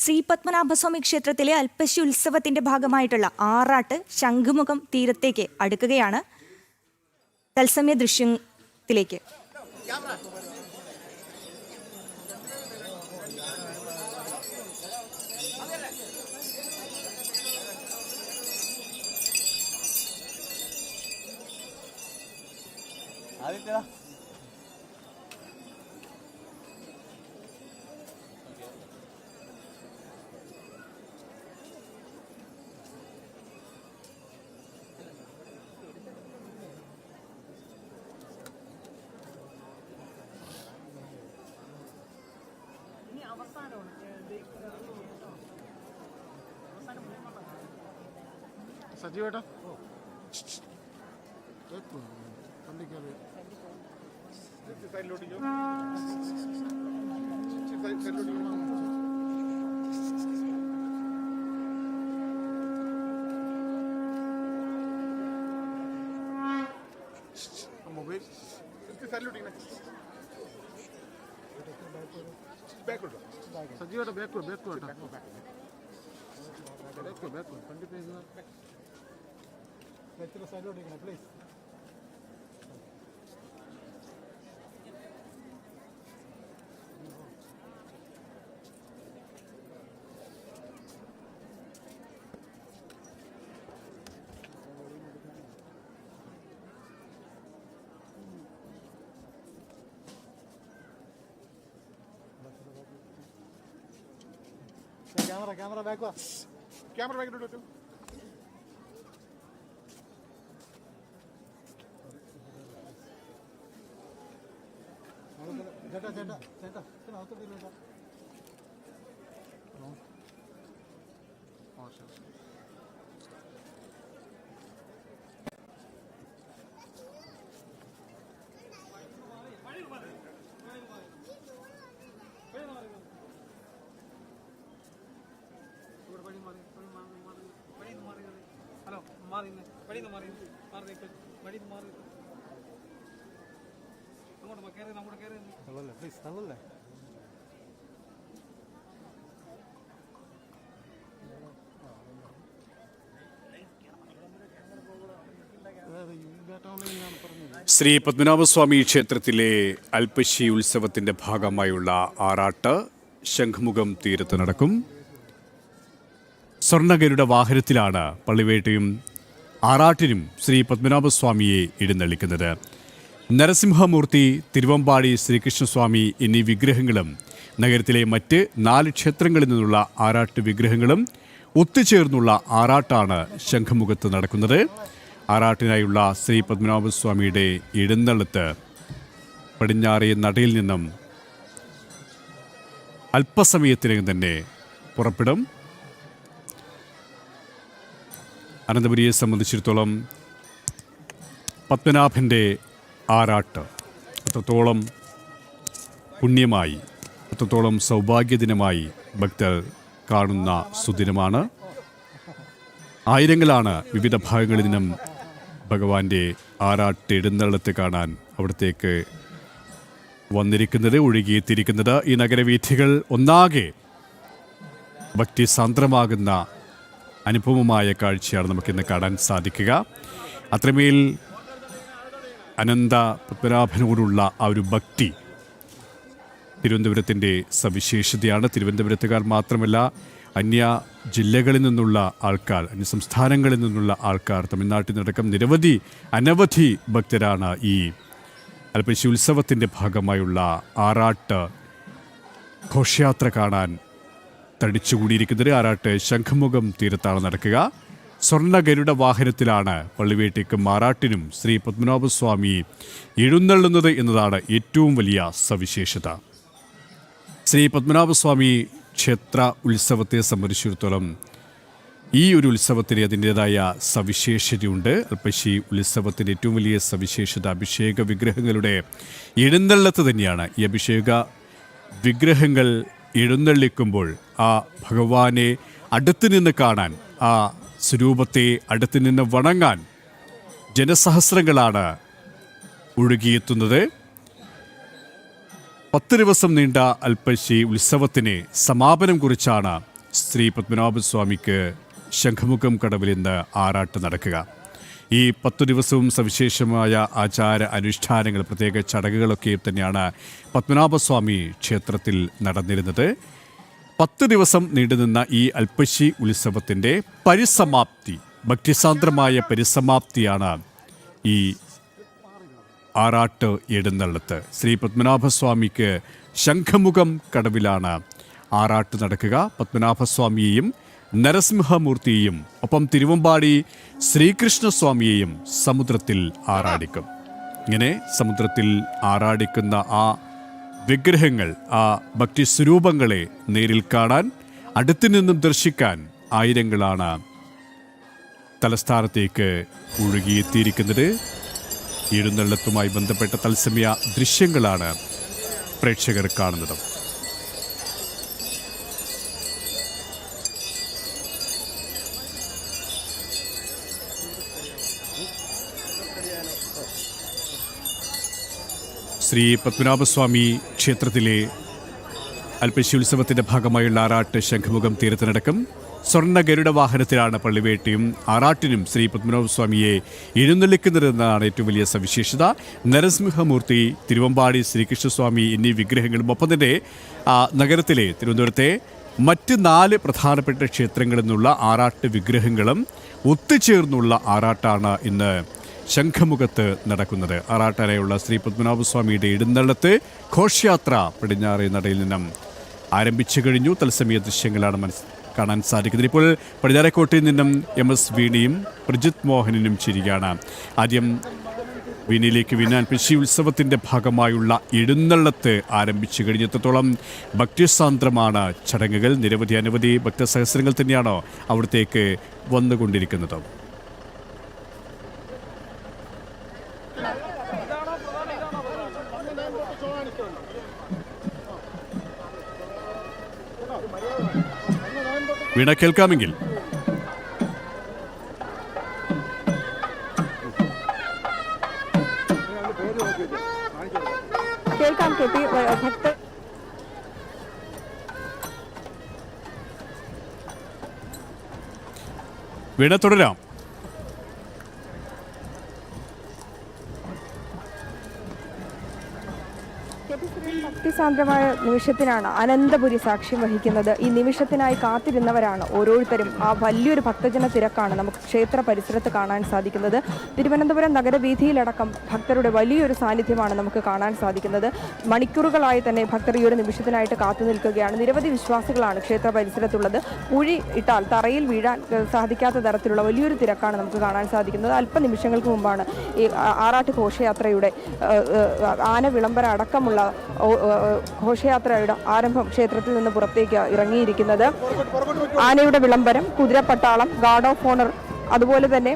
ശ്രീ പത്മനാഭസ്വാമി ക്ഷേത്രത്തിലെ അൽപ്പശി ഉത്സവത്തിന്റെ ഭാഗമായിട്ടുള്ള ആറാട്ട് ശംഖുമുഖം തീരത്തേക്ക് അടുക്കുകയാണ്. തത്സമയ ദൃശ്യത്തിലേക്ക് സജീവേട്ടാ മൊബൈൽ സജീവേട്ടാ ബാക്ക് ಖಂಡಿತ ಹೆಚ್ಚಿನ ಸೈಡ್ ಹೊಡಿക്കണം ಪ್ಲೀಸ್. ക്യാമറ ബാക്ക് വാ, ക്യാമറ ബാക്കിലോട്ട് വെച്ചു. ചേട്ടാ അകത്തോട്ടില്ല. ഹലോ മാറി അങ്ങോട്ട് കയറി തള്ളല്ലേ പ്ലീസ്, തള്ളല്ലേ. ശ്രീ പത്മനാഭസ്വാമി ക്ഷേത്രത്തിലെ അൽപ്പശി ഉത്സവത്തിൻ്റെ ഭാഗമായുള്ള ആറാട്ട് ശംഖുമുഖം തീരത്ത് നടക്കും. സ്വർണ്ണഗരുഡ വാഹനത്തിലാണ് പള്ളിവേട്ടയും ആറാട്ടിനും ശ്രീ പത്മനാഭസ്വാമിയെ എഴുന്നള്ളിക്കുന്നത്. നരസിംഹമൂർത്തി, തിരുവമ്പാടി ശ്രീകൃഷ്ണസ്വാമി എന്നീ വിഗ്രഹങ്ങളും നഗരത്തിലെ മറ്റ് 4 ക്ഷേത്രങ്ങളിൽ നിന്നുള്ള ആറാട്ട് വിഗ്രഹങ്ങളും ഒത്തുചേർന്നുള്ള ആറാട്ടാണ് ശംഖുമുഖത്ത് നടക്കുന്നത്. ആറാട്ടിനായുള്ള ശ്രീ പത്മനാഭസ്വാമിയുടെ എഴുന്നള്ളത്ത് പടിഞ്ഞാറേ നടയിൽ നിന്നും അല്പസമയത്തിനകം തന്നെ പുറപ്പെടും. അനന്തപുരിയെ സംബന്ധിച്ചിടത്തോളം പത്മനാഭൻ്റെ ആറാട്ട് അത്രത്തോളം പുണ്യമായി, അത്രത്തോളം സൗഭാഗ്യദിനമായി ഭക്തർ കാണുന്ന സുദിനമാണ്. ആയിരങ്ങളാണ് വിവിധ ഭാഗങ്ങളിൽ നിന്നും ഭഗവാന്റെ ആറാട്ട് എഴുന്നള്ളത്ത് കാണാൻ അവിടത്തേക്ക് വന്നിരിക്കുന്നത്, ഒഴുകിയെത്തിയിരിക്കുന്നത്. ഈ നഗരവീഥികൾ ഒന്നാകെ ഭക്തിസാന്ദ്രമാകുന്ന അനുപമമായ കാഴ്ചയാണ് നമുക്കിന്ന് കാണാൻ സാധിക്കുക. അത്രമേൽ അനന്ത പത്മനാഭനോടുള്ള ആ ഒരു ഭക്തി തിരുവനന്തപുരത്തിൻ്റെ സവിശേഷതയാണ്. തിരുവനന്തപുരത്തുകാർ മാത്രമല്ല, അന്യ ജില്ലകളിൽ നിന്നുള്ള ആൾക്കാർ, അന്യ സംസ്ഥാനങ്ങളിൽ നിന്നുള്ള ആൾക്കാർ, തമിഴ്നാട്ടിൽ നിന്നടക്കം അനവധി ഭക്തരാണ് ഈ അൽപ്പശി ഉത്സവത്തിൻ്റെ ഭാഗമായുള്ള ആറാട്ട് ഘോഷയാത്ര കാണാൻ തടിച്ചുകൂടിയിരിക്കുന്നത്. ആറാട്ട് ശംഖുമുഖം തീരത്താണ് നടക്കുക. സ്വർണ്ണഗരുഡ വാഹനത്തിലാണ് പള്ളിവേട്ടയ്ക്കും ആറാട്ടിനും ശ്രീ പത്മനാഭസ്വാമി എഴുന്നള്ളുന്നത് എന്നതാണ് ഏറ്റവും വലിയ സവിശേഷത. ശ്രീ പത്മനാഭസ്വാമി ക്ഷേത്ര ഉത്സവത്തെ സംബന്ധിച്ചിടത്തോളം ഈ ഒരു ഉത്സവത്തിന് അതിൻ്റേതായ സവിശേഷതയുണ്ട്. അൽപ്പശി ഉത്സവത്തിൻ്റെ ഏറ്റവും വലിയ സവിശേഷത അഭിഷേക വിഗ്രഹങ്ങളുടെ എഴുന്നള്ളത്ത് തന്നെയാണ്. ഈ അഭിഷേക വിഗ്രഹങ്ങൾ എഴുന്നള്ളിക്കുമ്പോൾ ആ ഭഗവാനെ അടുത്തു നിന്ന് കാണാൻ, ആ സ്വരൂപത്തെ അടുത്തു നിന്ന് വണങ്ങാൻ ജനസഹസ്രങ്ങളാണ് ഒഴുകിയെത്തുന്നത്. 10 ദിവസം നീണ്ട അൽപ്പശി ഉത്സവത്തിന് സമാപനം കുറിച്ചാണ് ശ്രീ പത്മനാഭസ്വാമിക്ക് ശംഖുമുഖം കടവിൽ ഇന്ന് ആറാട്ട് നടക്കുക. ഈ 10 ദിവസവും സവിശേഷമായ ആചാര അനുഷ്ഠാനങ്ങൾ, പ്രത്യേക ചടങ്ങുകളൊക്കെ തന്നെയാണ് പത്മനാഭസ്വാമി ക്ഷേത്രത്തിൽ നടന്നിരുന്നത്. 10 ദിവസം നീണ്ടുനിന്ന ഈ അൽപ്പശി ഉത്സവത്തിൻ്റെ പരിസമാപ്തി, ഭക്തിസാന്ദ്രമായ പരിസമാപ്തിയാണ് ഈ ആറാട്ട് എഴുന്നള്ളത്ത്. ശ്രീ പത്മനാഭസ്വാമിക്ക് ശംഖുമുഖം കടവിലാണ് ആറാട്ട് നടക്കുക. പത്മനാഭസ്വാമിയെയും നരസിംഹമൂർത്തിയെയും ഒപ്പം തിരുവമ്പാടി ശ്രീകൃഷ്ണസ്വാമിയെയും സമുദ്രത്തിൽ ആറാടിക്കും. ഇങ്ങനെ സമുദ്രത്തിൽ ആറാടിക്കുന്ന ആ വിഗ്രഹങ്ങൾ, ആ ഭക്തിസ്വരൂപങ്ങളെ നേരിൽ കാണാൻ, അടുത്തു നിന്നും ദർശിക്കാൻ ആയിരങ്ങളാണ് തലസ്ഥാനത്തേക്ക് ഒഴുകിയെത്തിയിരിക്കുന്നത്. എഴുന്നള്ളത്തുമായി ബന്ധപ്പെട്ട തത്സമയ ദൃശ്യങ്ങളാണ് പ്രേക്ഷകർ കാണുന്നത്. ശ്രീ പത്മനാഭസ്വാമി ക്ഷേത്രത്തിലെ അൽപ്പശി ഉത്സവത്തിൻ്റെ ഭാഗമായുള്ള ആറാട്ട് ശംഖുമുഖം തീരത്തിനടക്കം സ്വർണ്ണ ഗരുഡ വാഹനത്തിലാണ് പള്ളിവേട്ടയും ആറാട്ടിനും ശ്രീ പത്മനാഭസ്വാമിയെ എഴുന്നള്ളിക്കുന്നതെന്നാണ് ഏറ്റവും വലിയ സവിശേഷത. നരസിംഹമൂർത്തി, തിരുവമ്പാടി ശ്രീകൃഷ്ണസ്വാമി എന്നീ വിഗ്രഹങ്ങളും ഒപ്പം തന്നെ നഗരത്തിലെ തിരുവനന്തപുരത്തെ മറ്റ് 4 പ്രധാനപ്പെട്ട ക്ഷേത്രങ്ങളിൽ നിന്നുള്ള ആറാട്ട് വിഗ്രഹങ്ങളും ഒത്തുചേർന്നുള്ള ആറാട്ടാണ് ഇന്ന് ശംഖുമുഖത്ത് നടക്കുന്നത്. ആറാട്ടാനായുള്ള ശ്രീ പത്മനാഭസ്വാമിയുടെ എഴുന്നള്ളത്ത് ഘോഷയാത്ര പടിഞ്ഞാറേ നടയിൽ നിന്നും ആരംഭിച്ചു കഴിഞ്ഞു. തത്സമയ ദൃശ്യങ്ങളാണ് കാണാൻ സാധിക്കുന്നത്. ഇപ്പോൾ പടിഞ്ഞാറേക്കോട്ടയിൽ നിന്നും MS വീണയും പ്രജിത് മോഹനനും ചിരിയാണ്. ആദ്യം വീണയിലേക്ക് വീണ അൽപ്പശി ഉത്സവത്തിൻ്റെ ഭാഗമായുള്ള എഴുന്നള്ളത്ത് ആരംഭിച്ചു കഴിഞ്ഞെത്രത്തോളം ഭക്തിസാന്ദ്രമാണ് ചടങ്ങുകൾ. അനവധി ഭക്തസഹസ്രങ്ങൾ തന്നെയാണോ അവിടത്തേക്ക് വന്നുകൊണ്ടിരിക്കുന്നത്. വീണ കേൾക്കാമെങ്കിൽ കേൾക്കാം. ഭക്ത വീണ തുടരാം. ഭക്തിസാന്ദ്രമായ നിമിഷത്തിനാണ് അനന്തപുരി സാക്ഷ്യം വഹിക്കുന്നത്. ഈ നിമിഷത്തിനായി കാത്തിരുന്നവരാണ് ഓരോരുത്തരും. ആ വലിയൊരു ഭക്തജന തിരക്കാണ് നമുക്ക് ക്ഷേത്ര പരിസരത്ത് കാണാൻ സാധിക്കുന്നത്. തിരുവനന്തപുരം നഗരവീഥിയിലടക്കം ഭക്തരുടെ വലിയൊരു സാന്നിധ്യമാണ് നമുക്ക് കാണാൻ സാധിക്കുന്നത്. മണിക്കൂറുകളായി തന്നെ ഭക്തർ ഈ ഒരു നിമിഷത്തിനായിട്ട് കാത്തു നിൽക്കുകയാണ്. നിരവധി വിശ്വാസികളാണ് ക്ഷേത്ര പരിസരത്തുള്ളത്. കുഴി ഇട്ടാൽ തറയിൽ വീഴാൻ സാധിക്കാത്ത തരത്തിലുള്ള വലിയൊരു തിരക്കാണ് നമുക്ക് കാണാൻ സാധിക്കുന്നത്. അല്പനിമിഷങ്ങൾക്ക് മുമ്പാണ് ഈ ആറാട്ട് ഘോഷയാത്രയുടെ ആന വിളംബരം അടക്കമുള്ള ഘോഷയാത്രയുടെ ആരംഭം ക്ഷേത്രത്തിൽ നിന്ന് പുറത്തേക്ക് ഇറങ്ങിയിരിക്കുന്നത്. ആനയുടെ വിളംബരം, കുതിരപ്പട്ടാളം, ഗാർഡ് ഓഫ് ഓണർ, അതുപോലെ തന്നെ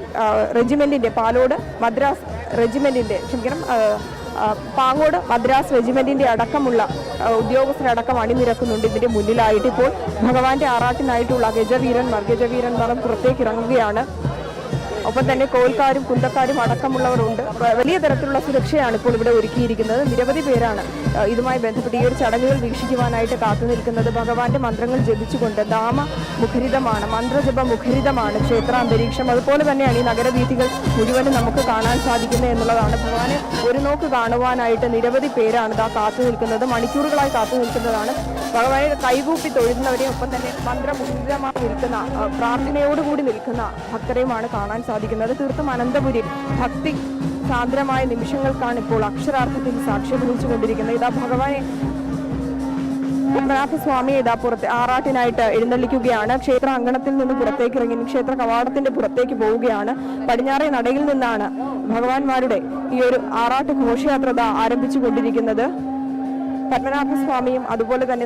റെജിമെന്റിന്റെ പാലോട് മദ്രാസ് റെജിമെന്റിന്റെ പാങ്ങോട് മദ്രാസ് റെജിമെന്റിന്റെ അടക്കമുള്ള ഉദ്യോഗസ്ഥരടക്കം അണിനിരക്കുന്നുണ്ട്. ഇതിന്റെ മുന്നിലായിട്ട് ഇപ്പോൾ ഭഗവാന്റെ ആറാട്ടിനായിട്ടുള്ള ഗജവീരന്മാരും പുറത്തേക്ക് ഇറങ്ങുകയാണ്. ഒപ്പം തന്നെ കോൽക്കാരും കുന്തക്കാരും അടക്കമുള്ളവരുണ്ട്. വലിയ തരത്തിലുള്ള സുരക്ഷയാണ് ഇപ്പോൾ ഇവിടെ ഒരുക്കിയിരിക്കുന്നത്. നിരവധി പേരാണ് ഇതുമായി ബന്ധപ്പെട്ട് ഈ ഒരു ചടങ്ങുകൾ വീക്ഷിക്കുവാനായിട്ട് കാത്തു നിൽക്കുന്നത്. ഭഗവാന്റെ മന്ത്രങ്ങൾ ജപിച്ചുകൊണ്ട് മുഖരിതമാണ്, മന്ത്രജപ മുഖരിതമാണ് ക്ഷേത്രാന്തരീക്ഷം. അതുപോലെ തന്നെയാണ് ഈ നഗരവീഥികൾ മുഴുവനും നമുക്ക് കാണാൻ സാധിക്കുന്നത് എന്നുള്ളതാണ്. ഭഗവാനെ ഒരു നോക്ക് കാണുവാനായിട്ട് നിരവധി പേരാണ് ഇതാ കാത്തു നിൽക്കുന്നത്. മണിക്കൂറുകളായി കാത്തു നിൽക്കുന്നതാണ്. ഭഗവാനെ കൈകൂപ്പി തൊഴുന്നവരെയും ഒപ്പം തന്നെ മന്ത്രമുഖരിതമായി നിൽക്കുന്ന, പ്രാർത്ഥനയോടുകൂടി നിൽക്കുന്ന ഭക്തരെയുമാണ് കാണാൻ സാധിക്കുന്നത്. തീർത്തും അനന്തപുരി ഭക്തി സാന്ദ്രമായ നിമിഷങ്ങൾക്കാണ് ഇപ്പോൾ അക്ഷരാർത്ഥത്തിൽ സാക്ഷ്യം വഹിച്ചുകൊണ്ടിരിക്കുന്നത്. ഇതാ ഭഗവാനെ പത്മനാഭസ്വാമിയെ ഇതാ പുറത്ത് ആറാട്ടിനായിട്ട് എഴുന്നള്ളിക്കുകയാണ്. ക്ഷേത്ര അങ്കണത്തിൽ നിന്ന് പുറത്തേക്ക് ഇറങ്ങി ക്ഷേത്ര കവാടത്തിന്റെ പുറത്തേക്ക് പോവുകയാണ്. പടിഞ്ഞാറേ നടയിൽ നിന്നാണ് ഭഗവാന്മാരുടെ ഈ ഒരു ആറാട്ട് ഘോഷയാത്ര ആരംഭിച്ചു കൊണ്ടിരിക്കുന്നത്. പത്മനാഭസ്വാമിയും അതുപോലെ തന്നെ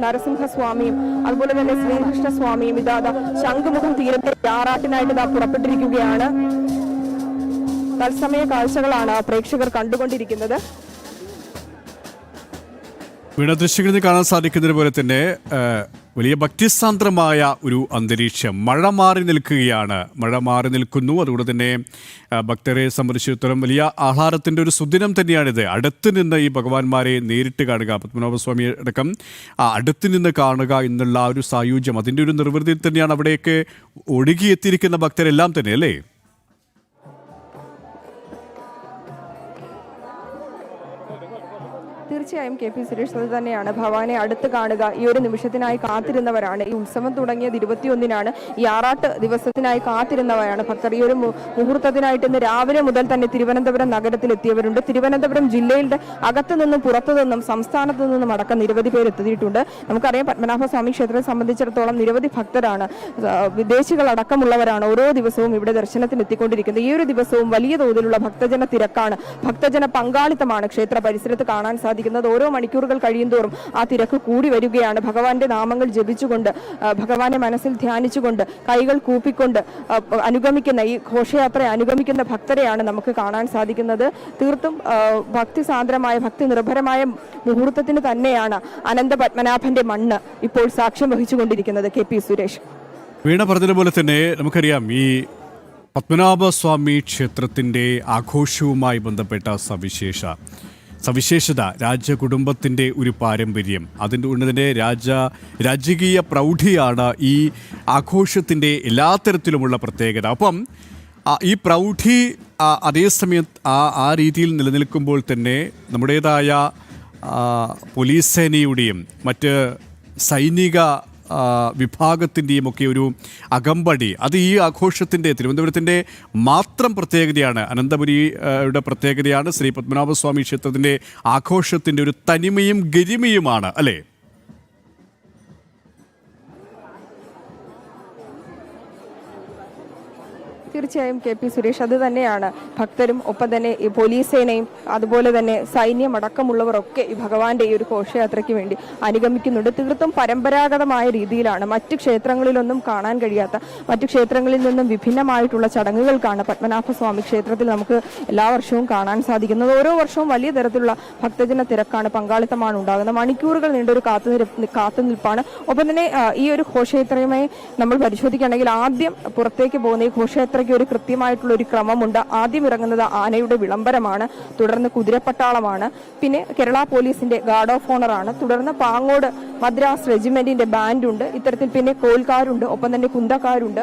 നരസിംഹസ്വാമിയും അതുപോലെ തന്നെ ശ്രീകൃഷ്ണസ്വാമിയും ഇതാ ശംഖുമുഖം തീരത്തെ ആറാട്ടിനായിട്ട് ഇതാ പുറപ്പെട്ടിരിക്കുകയാണ്. തത്സമയ കാഴ്ചകളാണ് പ്രേക്ഷകർ കണ്ടുകൊണ്ടിരിക്കുന്നത്. വീണ ദൃശ്യങ്ങളിൽ കാണാൻ സാധിക്കുന്നത് പോലെ തന്നെ വലിയ ഭക്തിസാന്ദ്രമായ ഒരു അന്തരീക്ഷം. മഴ മാറി നിൽക്കുകയാണ്, മഴ മാറി നിൽക്കുന്നു. അതുകൊണ്ട് തന്നെ ഭക്തരെ സംബന്ധിച്ചിടത്തോളം വലിയ ആഹ്ലാദത്തിൻ്റെ ഒരു സുദിനം തന്നെയാണിത്. അടുത്ത് നിന്ന് ഈ ഭഗവാന്മാരെ നേരിട്ട് കാണുക, പത്മനാഭസ്വാമി അടക്കം അടുത്ത് നിന്ന് കാണുക എന്നുള്ള ആ ഒരു സായുജ്യം, അതിൻ്റെ ഒരു നിർവൃതിയിൽ തന്നെയാണ് അവിടെയൊക്കെ ഒഴുകിയെത്തിയിരിക്കുന്ന ഭക്തരെല്ലാം തന്നെ, അല്ലേ? തീർച്ചയായും കെ പി സുരേഷ് അത് തന്നെയാണ്. ഭഗവാനെ അടുത്ത് കാണുക, ഈ ഒരു നിമിഷത്തിനായി കാത്തിരുന്നവരാണ്. ഈ ഉത്സവം തുടങ്ങിയത് 21-നാണ്. ഈ ആറാട്ട് ദിവസത്തിനായി കാത്തിരുന്നവരാണ് ഭക്തർ. ഈ ഒരു മുഹൂർത്തത്തിനായിട്ട് ഇന്ന് രാവിലെ മുതൽ തന്നെ തിരുവനന്തപുരം നഗരത്തിലെത്തിയവരുണ്ട്. തിരുവനന്തപുരം ജില്ലയുടെ അകത്തു നിന്നും പുറത്തു നിന്നും സംസ്ഥാനത്തു നിന്നും അടക്കം നിരവധി പേർ എത്തിയിട്ടുണ്ട്. നമുക്കറിയാം, പത്മനാഭസ്വാമി ക്ഷേത്രത്തെ സംബന്ധിച്ചിടത്തോളം നിരവധി ഭക്തരാണ്, വിദേശികളടക്കമുള്ളവരാണ് ഓരോ ദിവസവും ഇവിടെ ദർശനത്തിന് എത്തിക്കൊണ്ടിരിക്കുന്നത്. ഈ ഒരു ദിവസവും വലിയ തോതിലുള്ള ഭക്തജന തിരക്കാണ്, ഭക്തജന പങ്കാളിത്തമാണ് ക്ഷേത്ര പരിസരത്ത് കാണാൻ സാധിക്കുന്നത്. ഓരോ മണിക്കൂറുകൾ കഴിയുന്തോറും ആ തിരക്ക് കൂടി വരികയാണ്. ഭഗവാന്റെ നാമങ്ങൾ ജപിച്ചുകൊണ്ട്, ഭഗവാനെ മനസ്സിൽ ധ്യാനിച്ചുകൊണ്ട്, കൈകൾ കൂപ്പിക്കൊണ്ട് അനുഗമിക്കുന്ന ഈ ഘോഷയാത്രയെ അനുഗമിക്കുന്ന ഭക്തരെയാണ് നമുക്ക് കാണാൻ സാധിക്കുന്നത്. തീർത്തും ഭക്തിസാന്ദ്രമായ, ഭക്തി നിർഭരമായ മുഹൂർത്തത്തിന് തന്നെയാണ് അനന്ത പത്മനാഭന്റെ മണ്ണ് ഇപ്പോൾ സാക്ഷ്യം വഹിച്ചുകൊണ്ടിരിക്കുന്നത്. കെ പി സുരേഷ്, വീണ പറഞ്ഞതുപോലെ തന്നെ നമുക്കറിയാം, ഈ പത്മനാഭസ്വാമി ക്ഷേത്രത്തിൻ്റെ ആഘോഷവുമായി ബന്ധപ്പെട്ട സവിശേഷത രാജകുടുംബത്തിൻ്റെ ഒരു പാരമ്പര്യം, അതിൻ്റെ ഉന്നതിൻ്റെ രാജകീയ പ്രൗഢിയാണ് ഈ ആഘോഷത്തിൻ്റെ എല്ലാ തരത്തിലുമുള്ള പ്രത്യേകത. അപ്പം ഈ പ്രൗഢി അതേസമയം ആ രീതിയിൽ നിലനിൽക്കുമ്പോൾ തന്നെ നമ്മുടേതായ പോലീസ് സേനയുടെയും മറ്റ് സൈനിക വിഭാഗത്തിൻ്റെയും ഒക്കെ ഒരു അകമ്പടി, അത് ഈ ആഘോഷത്തിൻ്റെ, തിരുവനന്തപുരത്തിൻ്റെ മാത്രം പ്രത്യേകതയാണ്, അനന്തപുരിയുടെ പ്രത്യേകതയാണ്. ശ്രീ പത്മനാഭസ്വാമി ക്ഷേത്രത്തിൻ്റെ ആഘോഷത്തിൻ്റെ ഒരു തനിമയും ഗരിമയുമാണ്, അല്ലേ? തീർച്ചയായും കെ പി സുരേഷ്, അത് തന്നെയാണ്. ഭക്തരും ഒപ്പം തന്നെ ഈ പോലീസ് സേനയും അതുപോലെ തന്നെ സൈന്യം അടക്കമുള്ളവർ ഒക്കെ ഈ ഭഗവാന്റെ ഈ ഒരു ഘോഷയാത്രയ്ക്ക് വേണ്ടി അനുഗമിക്കുന്നുണ്ട്. തീർത്തും പരമ്പരാഗതമായ രീതിയിലാണ്, മറ്റു ക്ഷേത്രങ്ങളിലൊന്നും കാണാൻ കഴിയാത്ത, മറ്റു ക്ഷേത്രങ്ങളിൽ നിന്നും വിഭിന്നമായിട്ടുള്ള ചടങ്ങുകൾക്കാണ് പത്മനാഭസ്വാമി ക്ഷേത്രത്തിൽ നമുക്ക് എല്ലാ വർഷവും കാണാൻ സാധിക്കുന്നത്. ഓരോ വർഷവും വലിയ തരത്തിലുള്ള ഭക്തജന തിരക്കാണ്, പങ്കാളിത്തമാണ് ഉണ്ടാകുന്നത്. മണിക്കൂറുകൾ നീണ്ടൊരു കാത്തുനിൽപ്പാണ്. ഒപ്പം തന്നെ ഈ ഒരു ഘോഷയാത്രയുമായി നമ്മൾ പരിശോധിക്കുകയാണെങ്കിൽ ആദ്യം പുറത്തേക്ക് പോകുന്ന ഈ ഘോഷയാത്രയ്ക്ക് ഒരു കൃത്യമായിട്ടുള്ള ഒരു ക്രമമുണ്ട്. ആദ്യം ഇറങ്ങുന്നത് ആനയുടെ വിളംബരമാണ്, തുടർന്ന് കുതിരപ്പട്ടാളമാണ്, പിന്നെ കേരള പോലീസിന്റെ ഗാർഡ് ഓഫ് ഓണർ ആണ്, തുടർന്ന് പാങ്ങോട് മദ്രാസ് റെജിമെന്റിന്റെ ബാൻഡുണ്ട്, ഇത്തരത്തിൽ പിന്നെ കോൽക്കാരുണ്ട്, ഒപ്പം തന്നെ കുന്തക്കാരുണ്ട്,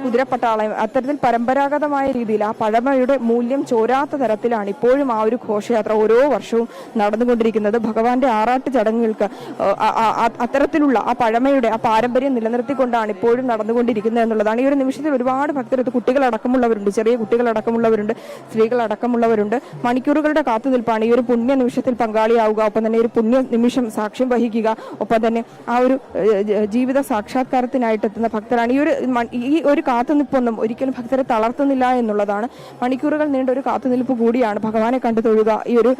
കുതിരപ്പട്ടാളം. അത്തരത്തിൽ പരമ്പരാഗതമായ രീതിയിൽ ആ പഴമയുടെ മൂല്യം ചോരാത്ത തരത്തിലാണ് ഇപ്പോഴും ആ ഒരു ഘോഷയാത്ര ഓരോ വർഷവും നടന്നുകൊണ്ടിരിക്കുന്നത്. ഭഗവാന്റെ ആറാട്ട് ചടങ്ങുകൾക്ക് അത്തരത്തിലുള്ള ആ പഴമയുടെ ആ പാരമ്പര്യം നിലനിർത്തിക്കൊണ്ടാണ് ഇപ്പോഴും നടന്നുകൊണ്ടിരിക്കുന്നത് എന്നുള്ളതാണ്. ഈ ഒരു നിമിഷത്തിൽ ഒരുപാട് ഭക്തരെടുത്ത് കുട്ടികളടക്കമുള്ളവരുണ്ട്, ചെറിയ കുട്ടികളടക്കമുള്ളവരുണ്ട്, സ്ത്രീകളടക്കമുള്ളവരുണ്ട്. മണിക്കൂറുകളുടെ കാത്തുനിൽപ്പാണ് ഈ ഒരു പുണ്യ നിമിഷത്തിൽ പങ്കാളിയാവുക, ഒപ്പം തന്നെ ഒരു പുണ്യ നിമിഷം സാക്ഷ്യം വഹിക്കുക, ഒപ്പം തന്നെ ആ ഒരു ജീവിത സാക്ഷാത്കാരത്തിനായിട്ട് എത്തുന്ന ഭക്തരാണ്. ഈ ഒരു കാത്തുനിൽപ്പൊന്നും ഒരിക്കലും ഭക്തരെ തളർത്തുന്നില്ല എന്നുള്ളതാണ്. മണിക്കൂറുകൾ നീണ്ട ഒരു കാത്തുനിൽപ്പ് കൂടിയാണ് ഭഗവാനെ കണ്ടു തൊഴുക, ഈ ഒരു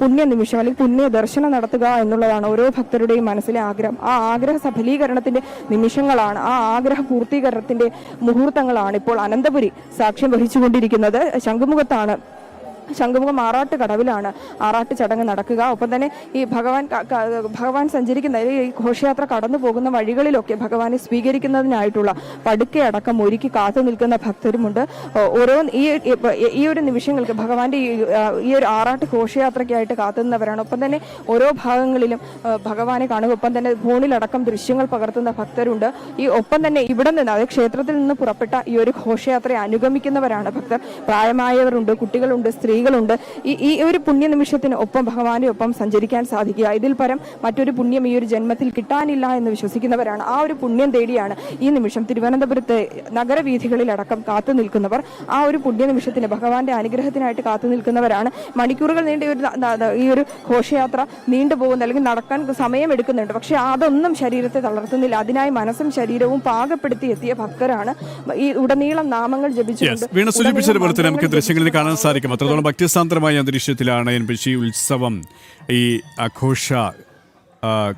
പുണ്യ നിമിഷം അല്ലെങ്കിൽ പുണ്യ ദർശനം നടത്തുക എന്നുള്ളതാണ് ഓരോ ഭക്തരുടെയും മനസ്സിലെ ആഗ്രഹം. ആ ആഗ്രഹ സഫലീകരണത്തിന്റെ നിമിഷങ്ങളാണ്, ആ ആഗ്രഹ പൂർത്തീകരണത്തിന്റെ മുഹൂർത്തങ്ങളാണ് ഇപ്പോൾ അനന്തപുരി സാക്ഷ്യം വഹിച്ചുകൊണ്ടിരിക്കുന്നത്. ശംഖുമുഖം ആറാട്ട് കടവിലാണ് ആറാട്ട് ചടങ്ങ് നടക്കുക. ഒപ്പം തന്നെ ഈ ഭഗവാൻ സഞ്ചരിക്കുന്ന ഈ ഘോഷയാത്ര കടന്നു പോകുന്ന വഴികളിലൊക്കെ ഭഗവാനെ സ്വീകരിക്കുന്നതിനായിട്ടുള്ള പടുക്കയടക്കം ഒരുക്കി കാത്തു നിൽക്കുന്ന ഭക്തരുമുണ്ട്. ഈ ഒരു നിമിഷങ്ങൾക്ക് ഭഗവാന്റെ ഈ ഒരു ആറാട്ട് ഘോഷയാത്രയ്ക്കായിട്ട് കാത്തുനിന്നവരാണ്. ഒപ്പം തന്നെ ഓരോ ഭാഗങ്ങളിലും ഭഗവാനെ കാണുക, ഒപ്പം തന്നെ ഫോണിലടക്കം ദൃശ്യങ്ങൾ പകർത്തുന്ന ഭക്തരുണ്ട്. ഈ ഒപ്പം തന്നെ ഇവിടെ നിന്ന്, അതായത് ക്ഷേത്രത്തിൽ നിന്ന് പുറപ്പെട്ട ഈ ഒരു ഘോഷയാത്രയെ അനുഗമിക്കുന്നവരാണ് ഭക്തർ. പ്രായമായവരുണ്ട്, കുട്ടികളുണ്ട്, സ്ത്രീകളുണ്ട്. ഈ ഒരു പുണ്യ നിമിഷത്തിന് ഒപ്പം ഭഗവാന്റെ ഒപ്പം സഞ്ചരിക്കാൻ സാധിക്കുക, ഇതിൽ പരം മറ്റൊരു പുണ്യം ഈ ഒരു ജന്മത്തിൽ കിട്ടാനില്ല എന്ന് വിശ്വസിക്കുന്നവരാണ്. ആ ഒരു പുണ്യം തേടിയാണ് ഈ നിമിഷം തിരുവനന്തപുരത്ത് നഗരവീഥികളിലടക്കം കാത്തു നിൽക്കുന്നവർ. ആ ഒരു പുണ്യ നിമിഷത്തിന്, ഭഗവാന്റെ അനുഗ്രഹത്തിനായിട്ട് കാത്തു നിൽക്കുന്നവരാണ്. മണിക്കൂറുകൾ നീണ്ട ഈ ഒരു ഘോഷയാത്ര നീണ്ടുപോകുന്ന അല്ലെങ്കിൽ നടക്കാൻ സമയമെടുക്കുന്നുണ്ട്, പക്ഷെ അതൊന്നും ശരീരത്തെ തളർത്തുന്നില്ല. അതിനായി മനസ്സും ശരീരവും പാകപ്പെടുത്തി എത്തിയ ഭക്തരാണ്. ഈ ഉടനീളം നാമങ്ങൾ ജപിച്ചുകൊണ്ട് വീണ സൂചിപ്പിച്ചതുപോലെ തന്നെ നമുക്ക് ദൃശ്യങ്ങളിൽ കാണാൻ സാധിക്കും. അത്രത്തോളം ഭക്തിസാന്ദ്രമായ അന്തരീക്ഷത്തിലാണ് എൻപശി ഉത്സവം, ഈ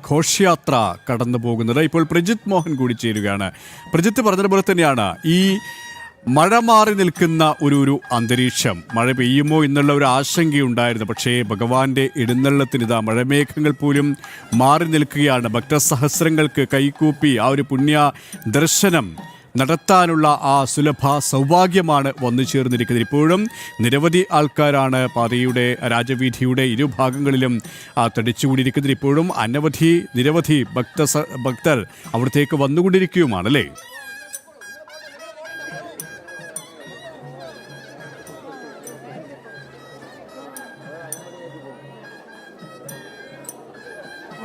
ഘോഷയാത്ര കടന്നു പോകുന്നത്. ഇപ്പോൾ പ്രജിത്ത് മോഹൻ കൂടി ചേരുകയാണ്. പ്രജിത്ത് പറഞ്ഞതുപോലെ തന്നെയാണ്, ഈ മഴ മാറി നിൽക്കുന്ന ഒരു അന്തരീക്ഷം, മഴ പെയ്യുമോ എന്നുള്ള ഒരു ആശങ്കയുണ്ടായിരുന്നു. പക്ഷേ ഭഗവാന്റെ എഴുന്നള്ളത്തിന് ഇതാ മഴമേഘങ്ങൾ പോലും മാറി നിൽക്കുകയാണ്. ഭക്തസഹസ്രങ്ങൾക്ക് കൈകൂപ്പി ആ ഒരു പുണ്യ ദർശനം നടത്താനുള്ള ആ സുലഭ സൗഭാഗ്യമാണ് വന്നു ചേർന്നിരിക്കുന്നത്. ഇപ്പോഴും നിരവധി ആൾക്കാരാണ് പാതയുടെ രാജവീഥിയുടെ ഇരുഭാഗങ്ങളിലും തടിച്ചുകൂടിയിരിക്കുന്നത്. ഇപ്പോഴും നിരവധി ഭക്തർ അവിടത്തേക്ക് വന്നുകൊണ്ടിരിക്കുകയുമാണല്ലേ?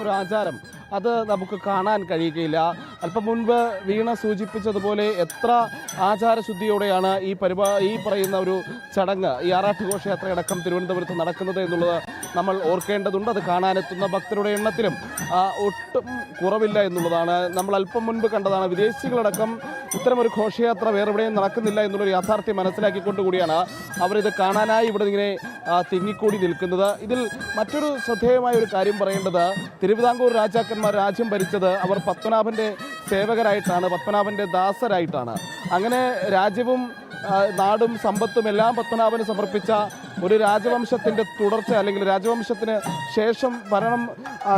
ഒരു ആചാരം അത് നമുക്ക് കാണാൻ കഴിയുകയില്ല. അല്പം മുൻപ് വീണ സൂചിപ്പിച്ചതുപോലെ എത്ര ആചാരശുദ്ധിയോടെയാണ് ഈ പറയുന്ന ഒരു ചടങ്ങ്, ഈ ആറാട്ട് ഘോഷയാത്രയടക്കം തിരുവനന്തപുരത്ത് നടക്കുന്നത് എന്നുള്ളത് നമ്മൾ ഓർക്കേണ്ടതുണ്ട്. അത് കാണാനെത്തുന്ന ഭക്തരുടെ എണ്ണത്തിലും ഒട്ടും കുറവില്ല എന്നുള്ളതാണ്. നമ്മൾ അല്പം മുൻപ് കണ്ടതാണ്. വിദേശികളടക്കം ഇത്തരമൊരു ഘോഷയാത്ര വേറെ എവിടെയും നടക്കുന്നില്ല എന്നുള്ളൊരു യാഥാർത്ഥ്യം മനസ്സിലാക്കിക്കൊണ്ടുകൂടിയാണ് അവരിത് കാണാനായി ഇവിടെ ഇങ്ങനെ തിങ്ങിക്കൂടി നിൽക്കുന്നത്. ഇതിൽ മറ്റൊരു ശ്രദ്ധേയമായ ഒരു കാര്യം പറയേണ്ടത്, തിരുവിതാംകൂർ രാജാക്കന്മാർ രാജ്യം ഭരിച്ചത് അവർ പത്മനാഭൻ്റെ സേവകരായിട്ടാണ്, പത്മനാഭൻ്റെ ദാസരായിട്ടാണ്. അങ്ങനെ രാജ്യവും നാടും സമ്പത്തും എല്ലാം പത്മനാഭന് സമർപ്പിച്ച ഒരു രാജവംശത്തിൻ്റെ തുടർച്ച, അല്ലെങ്കിൽ രാജവംശത്തിന് ശേഷം ഭരണം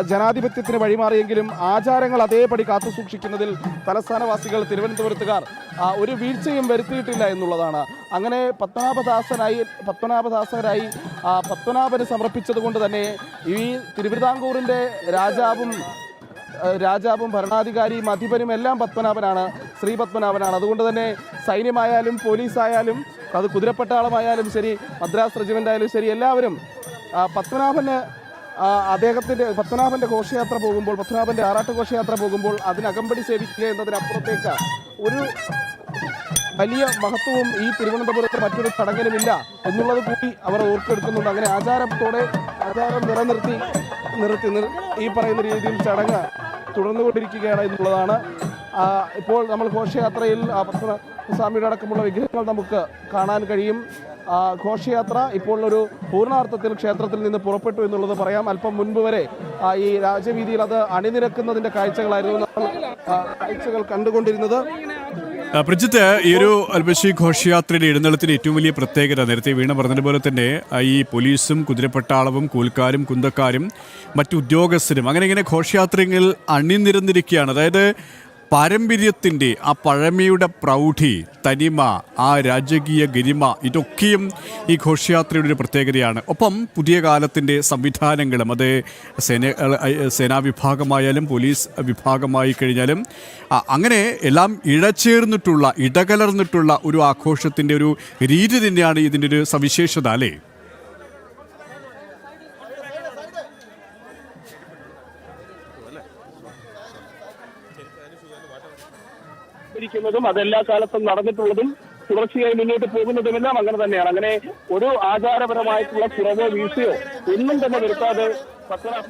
ജനാധിപത്യത്തിന് വഴിമാറിയെങ്കിലും ആചാരങ്ങൾ അതേപടി കാത്തു സൂക്ഷിക്കുന്നതിൽ തലസ്ഥാനവാസികൾ തിരുവനന്തപുരത്തുകാർ ഒരു വീഴ്ചയും വരുത്തിയിട്ടില്ല എന്നുള്ളതാണ്. അങ്ങനെ പത്മനാഭദാസരായി പത്മനാഭന് സമർപ്പിച്ചത് കൊണ്ട് തന്നെ ഈ തിരുവിതാംകൂറിൻ്റെ രാജാവും ഭരണാധികാരിയും അധിപനും എല്ലാം പത്മനാഭനാണ്, ശ്രീ പത്മനാഭനാണ്. അതുകൊണ്ട് തന്നെ സൈന്യമായാലും പോലീസായാലും അത് കുതിരപ്പട്ടാളമായാലും ശരി, മദ്രാസ് റെജിമെൻ്റ് ആയാലും ശരി, എല്ലാവരും പത്മനാഭൻ്റെ ഘോഷയാത്ര പോകുമ്പോൾ, പത്മനാഭൻ്റെ ആറാട്ട് ഘോഷയാത്ര പോകുമ്പോൾ അതിനകമ്പടി സേവിക്കുക എന്നതിനപ്പുറത്തേക്ക് ഒരു വലിയ മഹത്വവും ഈ തിരുവനന്തപുരത്ത് മറ്റൊരു ചടങ്ങിനുമില്ല എന്നുള്ളത് കൂടി അവർ ഓർത്തെടുക്കുന്നുണ്ട്. അങ്ങനെ ആചാരം നിലനിർത്തി ഈ പറയുന്ന രീതിയിൽ ചടങ്ങ് തുടർന്നുകൊണ്ടിരിക്കുകയാണ് എന്നുള്ളതാണ്. ഇപ്പോൾ നമ്മൾ ഘോഷയാത്രയിൽ പത്മനാഭസ്വാമിയുടെ അടക്കമുള്ള വിഗ്രഹങ്ങൾ നമുക്ക് കാണാൻ കഴിയും. ഘോഷയാത്ര ഇപ്പോൾ ഒരു പൂർണ്ണാർത്ഥത്തിൽ ക്ഷേത്രത്തിൽ നിന്ന് പുറപ്പെട്ടു എന്നുള്ളത് പറയാം. അല്പം മുൻപ് വരെ ഈ രാജവീതിയിൽ അത് അണിനിരക്കുന്നതിൻ്റെ കാഴ്ചകളായിരുന്നു നമ്മൾ കാഴ്ചകൾ കണ്ടുകൊണ്ടിരുന്നത്. പ്രജിത്ത്, ഈ ഒരു അൽബശി ഘോഷയാത്രയുടെ എഴുന്നള്ളത്തിന് ഏറ്റവും വലിയ പ്രത്യേകത, നേരത്തെ വീണ പറഞ്ഞതുപോലെ തന്നെ ഈ പോലീസും കുതിരപ്പട്ടാളവും കൂൽക്കാരും കുന്തക്കാരും മറ്റു ഉദ്യോഗസ്ഥരും അങ്ങനെ ഘോഷയാത്രയിൽ അണിനിരന്നിരിക്കുകയാണ്. അതായത് പാരമ്പര്യത്തിൻ്റെ ആ പഴമയുടെ പ്രൗഢി, തനിമ, ആ രാജകീയ ഗരിമ, ഇതൊക്കെയും ഈ ഘോഷയാത്രയുടെ ഒരു പ്രത്യേകതയാണ്. ഒപ്പം പുതിയ കാലത്തിൻ്റെ സംവിധാനങ്ങളും, അത് സേനാ വിഭാഗമായാലും പോലീസ് വിഭാഗമായി കഴിഞ്ഞാലും അങ്ങനെ എല്ലാം ഇടകലർന്നിട്ടുള്ള ഒരു ആഘോഷത്തിൻ്റെ ഒരു രീതി തന്നെയാണ് ഇതിൻ്റെ ഒരു സവിശേഷത, അല്ലേ? അതെല്ലാ കാലത്തും നടന്നിട്ടുള്ളതും തുടർച്ചയായി മുന്നോട്ട് പോകുന്നതുമെല്ലാം അങ്ങനെ തന്നെയാണ്. അങ്ങനെ ഒരു ആചാരപരമായിട്ടുള്ള കുറവോ വീഴ്ചയോ ഒന്നും തന്നെ വരുത്താതെ പത്മനാഭ